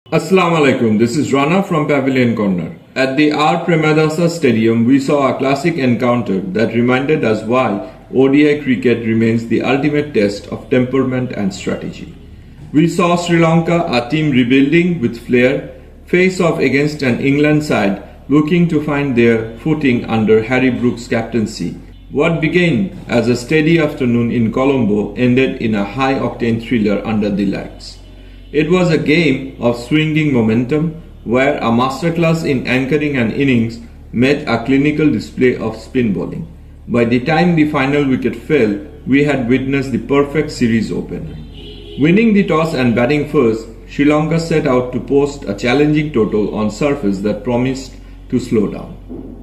Assalamu alaikum, this is Rana from Pavilion Corner. At the R. Premadasa Stadium, we saw a classic encounter that reminded us why ODI cricket remains the ultimate test of temperament and strategy. We saw Sri Lanka, a team rebuilding with flair, face off against an England side looking to find their footing under Harry Brook's captaincy. What began as a steady afternoon in Colombo ended in a high-octane thriller under the lights. It was a game of swinging momentum where a masterclass in anchoring an innings met a clinical display of spin bowling. By the time the final wicket fell, we had witnessed the perfect series opener. Winning the toss and batting first, Sri Lanka set out to post a challenging total on surface that promised to slow down.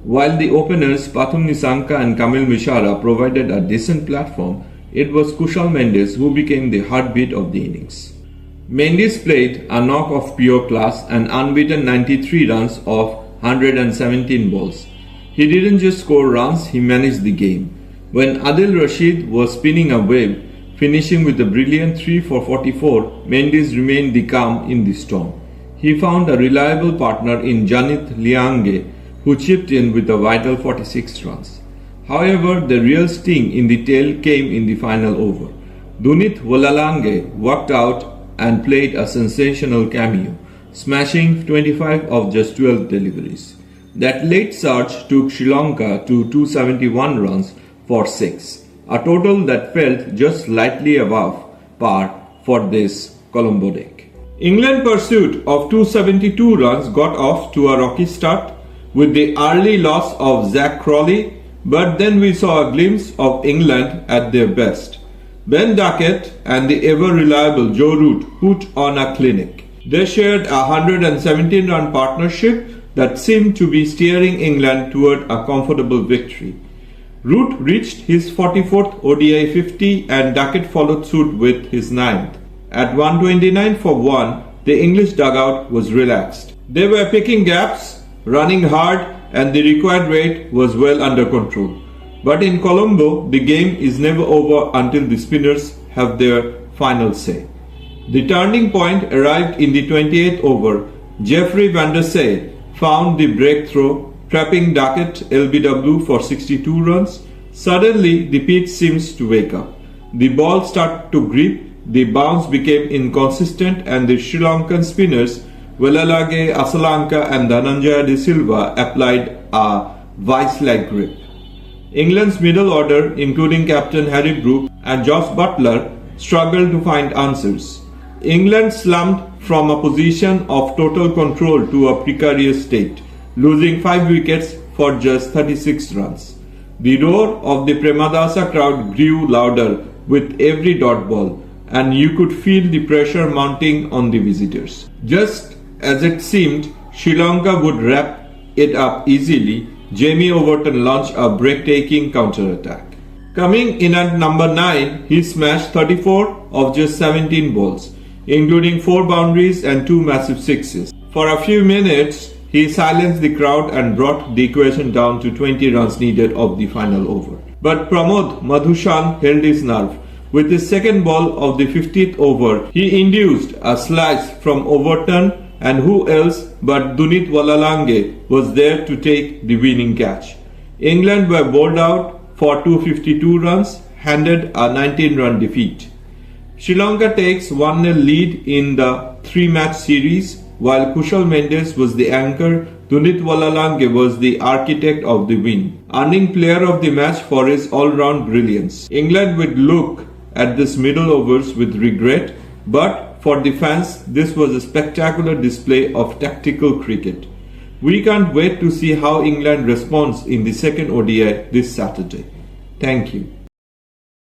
While the openers Pathum Nissanka and Kamil Mishara provided a decent platform, it was Kushal Mendes who became the heartbeat of the innings. Mendes played a knock of pure class and unbeaten 93 runs off 117 balls. He didn't just score runs, he managed the game. When Adil Rashid was spinning a web, finishing with a brilliant 3 for 44, Mendes remained the calm in the storm. He found a reliable partner in Janith Liange, who chipped in with a vital 46 runs. However, the real sting in the tail came in the final over. Dunith Wolalange worked out and played a sensational cameo, smashing 25 of just 12 deliveries. That late surge took Sri Lanka to 271 runs for 6, a total that felt just slightly above par for this Colombo deck. England's pursuit of 272 runs got off to a rocky start with the early loss of Zach Crawley, but then we saw a glimpse of England at their best. Ben Duckett and the ever-reliable Joe Root put on a clinic. They shared a 117-run partnership that seemed to be steering England toward a comfortable victory. Root reached his 44th ODI 50 and Duckett followed suit with his 9th. At 129 for 1, the English dugout was relaxed. They were picking gaps, running hard, and the required rate was well under control. But in Colombo, the game is never over until the spinners have their final say. The turning point arrived in the 28th over. Jeffrey van der Sey found the breakthrough, trapping Duckett LBW for 62 runs. Suddenly, the pitch seems to wake up. The ball started to grip, the bounce became inconsistent, and the Sri Lankan spinners Welalage Asalanka and Dhananjaya de Silva applied a vice-like grip. England's middle order, including captain Harry Brook and Josh Butler, struggled to find answers. England slumped from a position of total control to a precarious state, losing 5 wickets for just 36 runs. The roar of the Premadasa crowd grew louder with every dot ball, and you could feel the pressure mounting on the visitors. Just as it seemed Sri Lanka would wrap it up easily, Jamie Overton launched a breathtaking counter-attack. Coming in at number 9, he smashed 34 of just 17 balls, including 4 boundaries and 2 massive sixes. For a few minutes, he silenced the crowd and brought the equation down to 20 runs needed of the final over. But Pramod Madhushan held his nerve. With his second ball of the 50th over, he induced a slice from Overton, and who else but Dunith Wolalange was there to take the winning catch. England were bowled out for 252 runs, handed a 19-run defeat. Sri Lanka takes 1-0 lead in the 3-match series, while Kushal Mendes was the anchor. Dunith Wolalange was the architect of the win, earning player of the match for his all-round brilliance. England would look at this middle overs with regret, but for the fans, this was a spectacular display of tactical cricket. We can't wait to see how England responds in the second ODI this Saturday. Thank you.